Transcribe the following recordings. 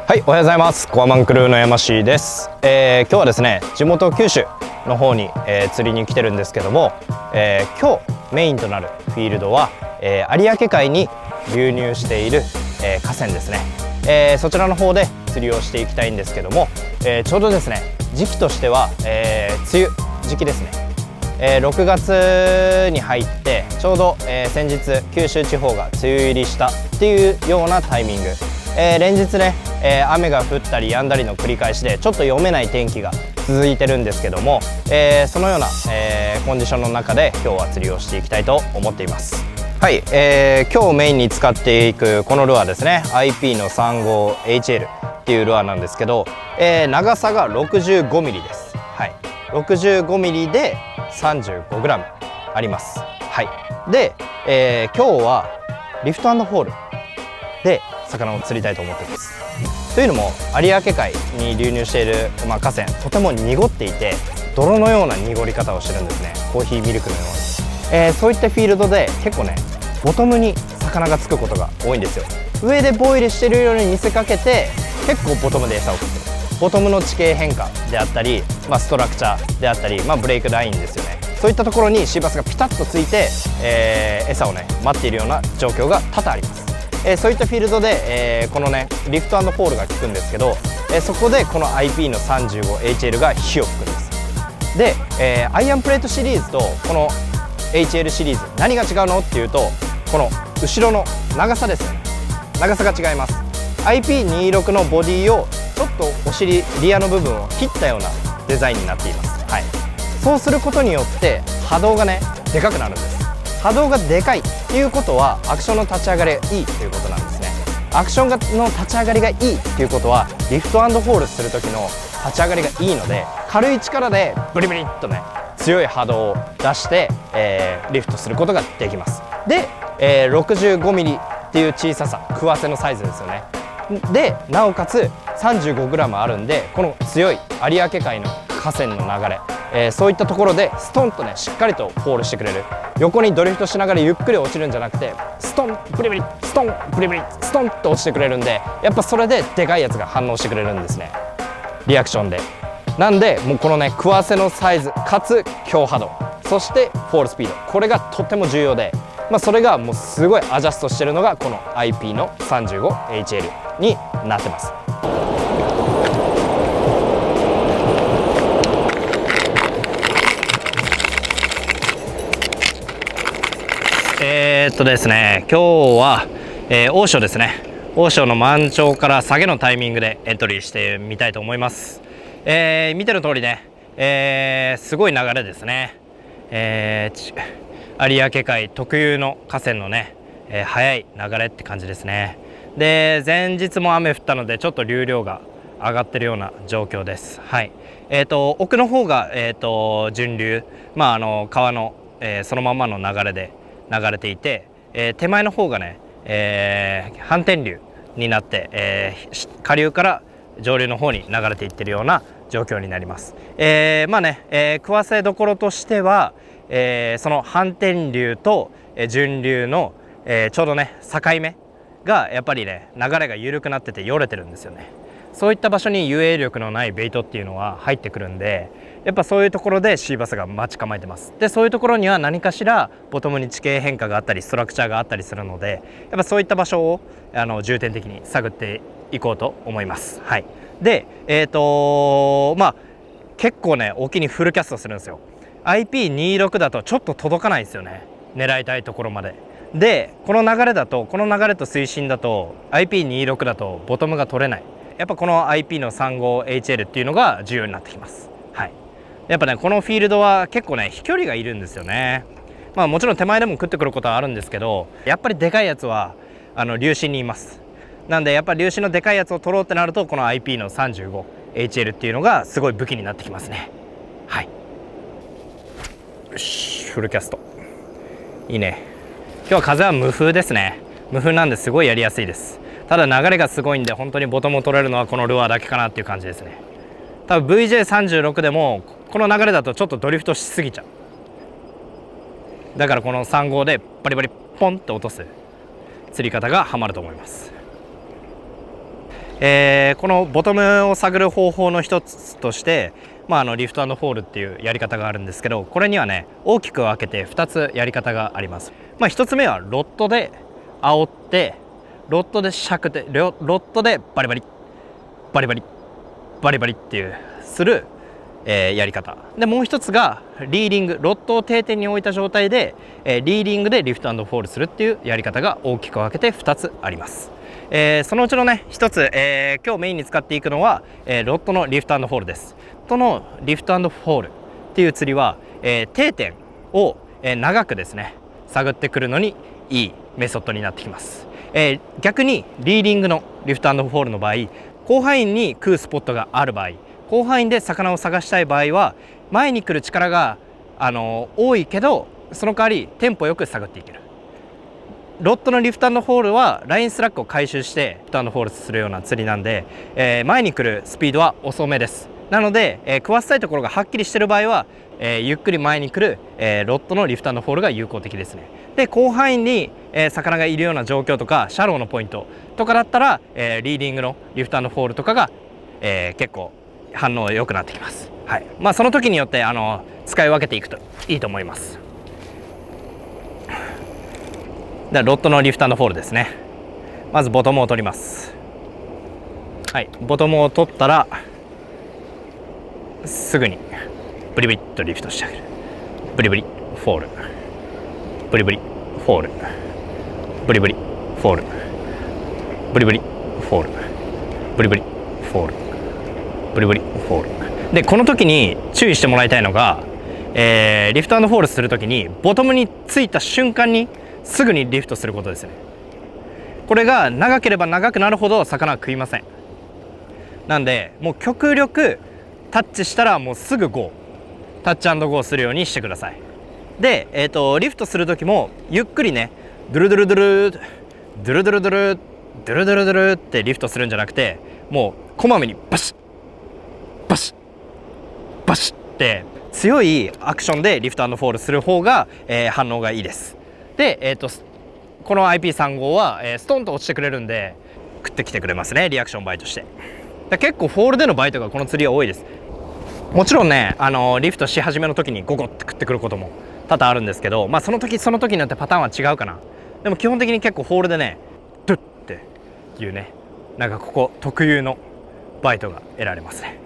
はい、おはようございます。コアマンクルーの山氏です。今日はですね、地元九州の方に、釣りに来てるんですけども、今日メインとなるフィールドは、有明海に流入している、河川ですね。そちらの方で釣りをしていきたいんですけども、ちょうどですね、時期としては、梅雨時期ですね。6月に入ってちょうど、先日九州地方が梅雨入りしたっていうようなタイミング、連日ね、雨が降ったり止んだりの繰り返しでちょっと読めない天気が続いてるんですけども、そのような、コンディションの中で今日は釣りをしていきたいと思っています。はい、今日メインに使っていくこのルアーですね、 IP の 35HL っていうルアーなんですけど、長さが 65mm です。はい、65mm で 35g あります。はい、で、今日はリフト&ホールで魚を釣りたいと思っています。というのも有明海に流入している、河川、とても濁っていて泥のような濁り方をしてるんですね。コーヒーミルクのように、そういったフィールドで結構ね、ボトムに魚がつくことが多いんですよ。上でボイルしてるように見せかけて結構ボトムで餌を食ってる。ボトムの地形変化であったり、ストラクチャーであったり、ブレイクラインですよね。そういったところにシーバスがピタッとついて、餌をね待っているような状況が多々あります。そういったフィールドで、このねリフト&ホールが効くんですけど、そこでこの IP の 35HL が火を吹くんです。で、アイアンプレートシリーズとこの HL シリーズ何が違うのっていうと、この後ろの長さですよね。長さが違います。 IP26 のボディをちょっとお尻リアの部分を切ったようなデザインになっています。はい、そうすることによって波動がねでかくなるんです。波動がでかいっていうことはアクションの立ち上がりがいいということなんですね。アクションの立ち上がりがいいっていうことはリフト&ホールする時の立ち上がりがいいので、軽い力でブリブリっとね強い波動を出して、リフトすることができます。で、65mm っていう小ささ、食わせのサイズですよね。でなおかつ 35g あるんで、この強い有明海の河川の流れ、そういったところでストンとねしっかりとホールしてくれる。横にドリフトしながらゆっくり落ちるんじゃなくて、ストンブリブリストンブリブリストンと落ちてくれるんで、やっぱそれででかいやつが反応してくれるんですね、リアクションで。なんでもうこのね食わせのサイズかつ強波動、そしてフォールスピード、これがとっても重要で、それがもうすごいアジャストしてるのがこの IP の 35HL になってます。ですね、今日は、大潮ですね。大潮の満潮から下げのタイミングでエントリーしてみたいと思います。見てる通りね、すごい流れですね。有明海特有の河川のね、速い流れって感じですね。で、前日も雨降ったのでちょっと流量が上がってるような状況です。はい、奥の方が、順流、川の、そのままの流れで流れていて、手前の方がね、反転流になって、下流から上流の方に流れていってるような状況になります。食わせどころとしては、その反転流と順流の、ちょうどね境目がやっぱりね流れが緩くなっててよれてるんですよね。そういった場所に遊泳力のないベイトっていうのは入ってくるんで、やっぱそういうところでシーバスが待ち構えてます。でそういうところには何かしらボトムに地形変化があったりストラクチャーがあったりするので、やっぱそういった場所を重点的に探っていこうと思います。はい、で結構ね沖にフルキャストするんですよ。 IP26 だとちょっと届かないんですよね、狙いたいところまで。でこの流れだと、この流れと水深だと IP26 だとボトムが取れない。やっぱこの IP の 35HL っていうのが重要になってきます。はい、やっぱねこのフィールドは結構ね飛距離がいるんですよね。もちろん手前でも食ってくることはあるんですけど、やっぱりでかいやつは流深にいます。なんでやっぱり流深のでかいやつを取ろうってなると、この IP の 35HL っていうのがすごい武器になってきますね。はい、よし、フルキャストいいね。今日は風は無風ですね。無風なんですごいやりやすいです。ただ流れがすごいんで本当にボトムを取れるのはこのルアーだけかなっていう感じですね。多分 VJ36 でもこの流れだとちょっとドリフトしすぎちゃう。だからこの3号でバリバリポンって落とす釣り方がハマると思います。このボトムを探る方法の一つとして、リフト&フォールっていうやり方があるんですけど、これにはね大きく分けて2つやり方があります。1つ目はロッドで煽って、ロッドでしゃくって、ロッドでバリバリバリバリバリバリっていうする、やり方で、もう一つがリーディング、ロッドを定点に置いた状態で、リーディングでリフト&フォールするっていうやり方が大きく分けて2つあります。そのうちのね1つ、今日メインに使っていくのは、ロッドのリフト&フォールです。ロッドのリフト&フォールっていう釣りは、定点を、長くですね探ってくるのにいいメソッドになってきます。逆にリーディングのリフト&フォールの場合、広範囲に食うスポットがある場合、広範囲で魚を探したい場合は、前に来る力が、多いけどその代わりテンポよく探っていける。ロッドのリフト&フォールはラインスラックを回収してリフト&フォールするような釣りなんで、前に来るスピードは遅めです。なので、食わせたいところがはっきりしている場合は、ゆっくり前に来る、ロッドのリフト&フォールが有効的ですね。で、広範囲に、魚がいるような状況とかシャローのポイントとかだったら、リーディングのリフト&フォールとかが、結構反応良くなってきます。はい。その時によって使い分けていくといいと思います。ではロッドのリフト&フォールですね。まずボトムを取ります。はい、ボトムを取ったらすぐにブリブリっとリフトしてあげる。ブリブリフォール、ブリブリフォール、ブリブリフォール、ブリブリフォール、ブリブリフォール、ブリブリフォールで、この時に注意してもらいたいのが、リフト&フォールする時にボトムについた瞬間にすぐにリフトすることですね。これが長ければ長くなるほど魚は食いません。なんでもう極力タッチしたらもうすぐゴー、タッチ&ゴーするようにしてください。で、リフトする時もゆっくりね、ドゥルドゥルドゥルドゥルドゥルドゥルドゥルドゥルドゥルってリフトするんじゃなくて、もうこまめにバシッバシッバシッって強いアクションでリフト&フォールする方が、反応がいいです。で、この IP35 は、ストンと落ちてくれるんで食ってきてくれますね、リアクションバイトして。結構フォールでのバイトがこの釣りは多いです。もちろんね、リフトし始めの時にゴゴって食ってくることも多々あるんですけど、その時その時によってパターンは違うかな。でも基本的に結構フォールでね、ドゥッっていうね、なんかここ特有のバイトが得られますね。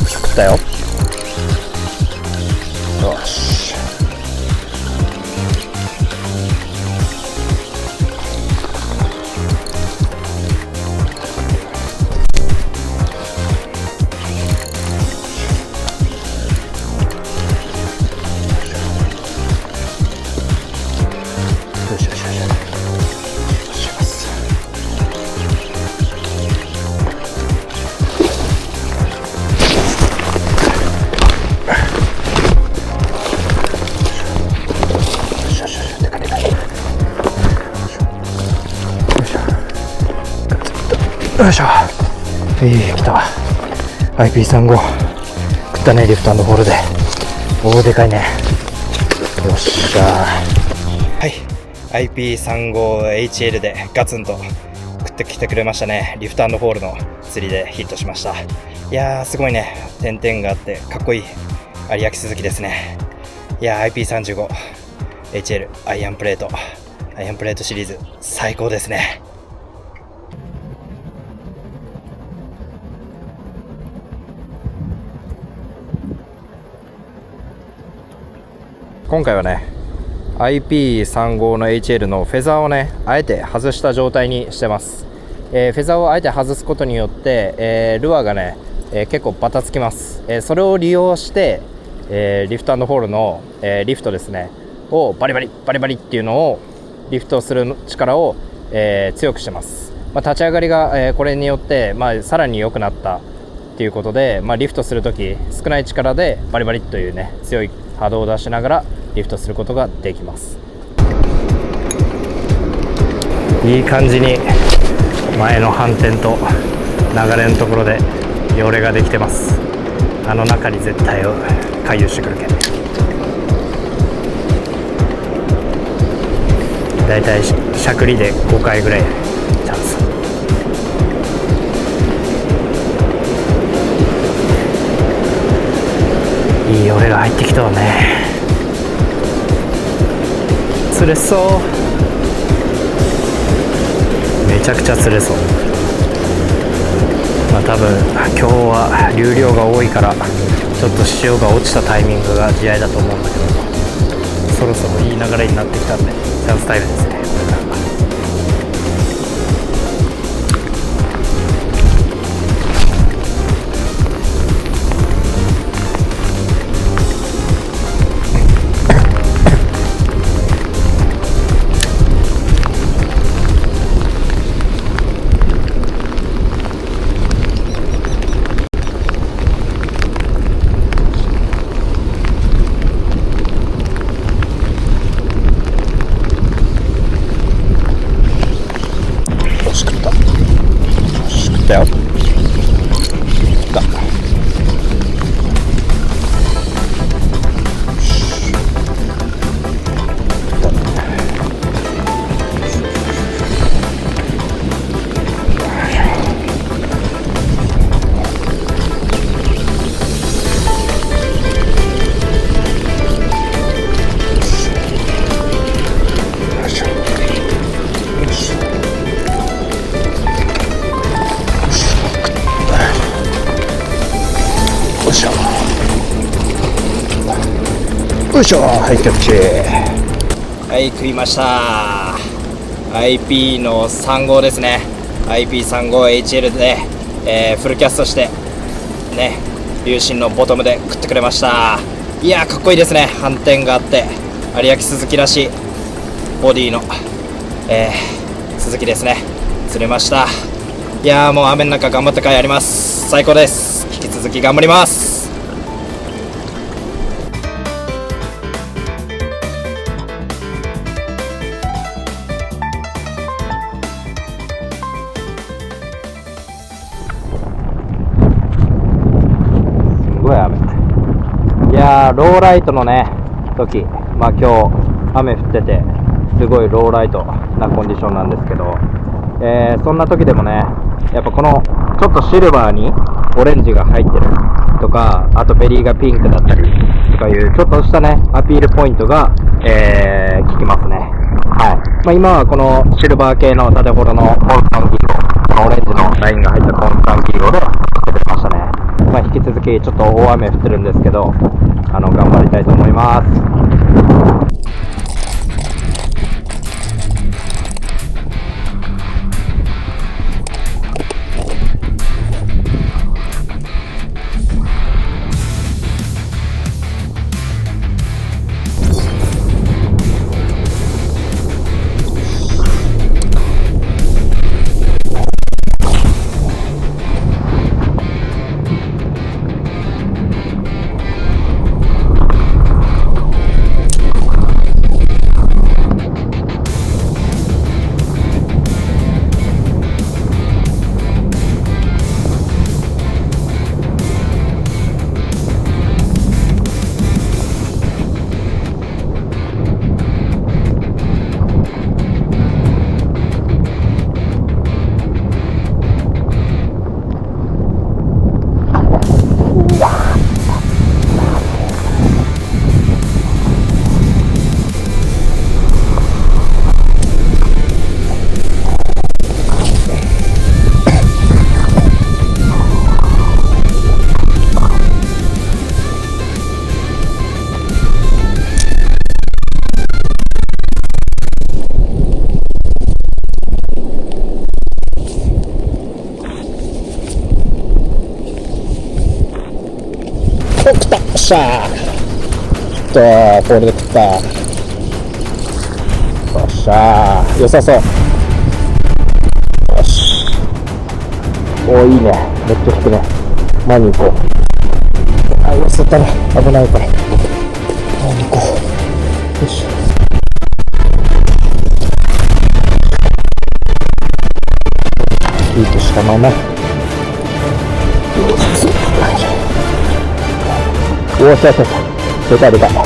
食ったよ。よし。よいしょ。来た。IP35 食ったね、リフト&フォールで。おお、でかいね。よっしゃ。はい、 IP35HL でガツンと食ってきてくれましたね。リフト&フォールの釣りでヒットしました。いやー、すごいね、点々があってかっこいい有明スズキですね。いやー、 IP35HL アイアンプレートシリーズ最高ですね。今回はね IP35 の HL のフェザーをねあえて外した状態にしてます。フェザーをあえて外すことによって、ルアーがね、結構バタつきます。それを利用して、リフト&フォールの、リフトですねをバリバリっていうのをリフトする力を、強くしてます。立ち上がりが、これによって、さらに良くなったっていうことで、リフトするとき少ない力でバリバリというね強い波動を出しながらリフトすることができます。いい感じに前の反転と流れのところでよれができてます。あの中に絶対を回遊してくるけん、だいたいしゃくりで5回ぐらいチャンス。いいよれが入ってきたわね。釣れそう、めちゃくちゃ釣れそう。多分今日は流量が多いからちょっと潮が落ちたタイミングが地合いだと思うんだけど、そろそろいい流れになってきたんでチャンスタイムですね。だよ。よいしょ、はい、キャッチ。はい、食いました。 IP の3号ですね。 IP35HL で、フルキャストしてね、流進のボトムで食ってくれました。いやーかっこいいですね。反転があって有明鈴木らしいボディの、鈴木ですね。釣れました。いやーもう雨の中頑張った甲斐あります。最高です。引き続き頑張ります。すごい雨。いやーローライトのね時、今日雨降っててすごいローライトなコンディションなんですけど、そんな時でもねやっぱこのちょっとシルバーにオレンジが入ってるとか、あとベリーがピンクだったりとかいうちょっとしたねアピールポイントが、効きますね。はい。今はこのシルバー系の縦幌のコンスタンギーゴ、このオレンジのラインが入ったコンスタンギーゴで作ってましたね。引き続きちょっと大雨降ってるんですけど、頑張りたいと思います。お、食った。よっしゃー。ちょっとポールで食った。よっしゃー。良さそう。おー、いいね。めっちゃ引くね。前に行こう。あ、寄せたら危ないから。前に行こう。よし。キープしたまま。おー、そうそうそう。でかいでかい。ちょっ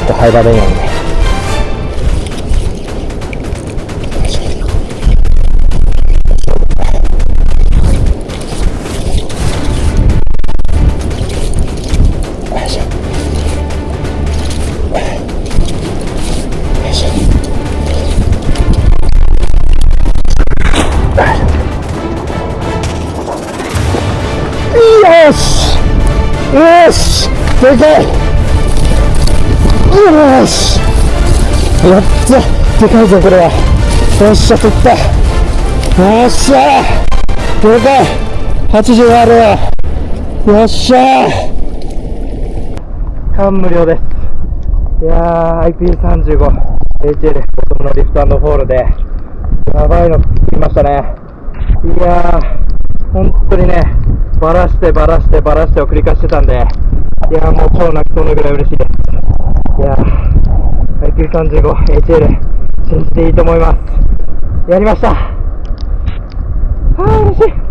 と入られないね。よしよし、でかい。よし、やった、でかいぞこれは。よっしゃ、取った。よっしゃ、でかい。80ある。よっしゃ、感無量です。いやー、 IP35 HL ボトムのリフト&フォールでやばいの来ましたね。いやー、本当にね、バラしてを繰り返してたんで、いやー、もう超泣きそうなぐらい嬉しいです。いやー、IP35 HL 信じていいと思います。やりました。あー、嬉しい。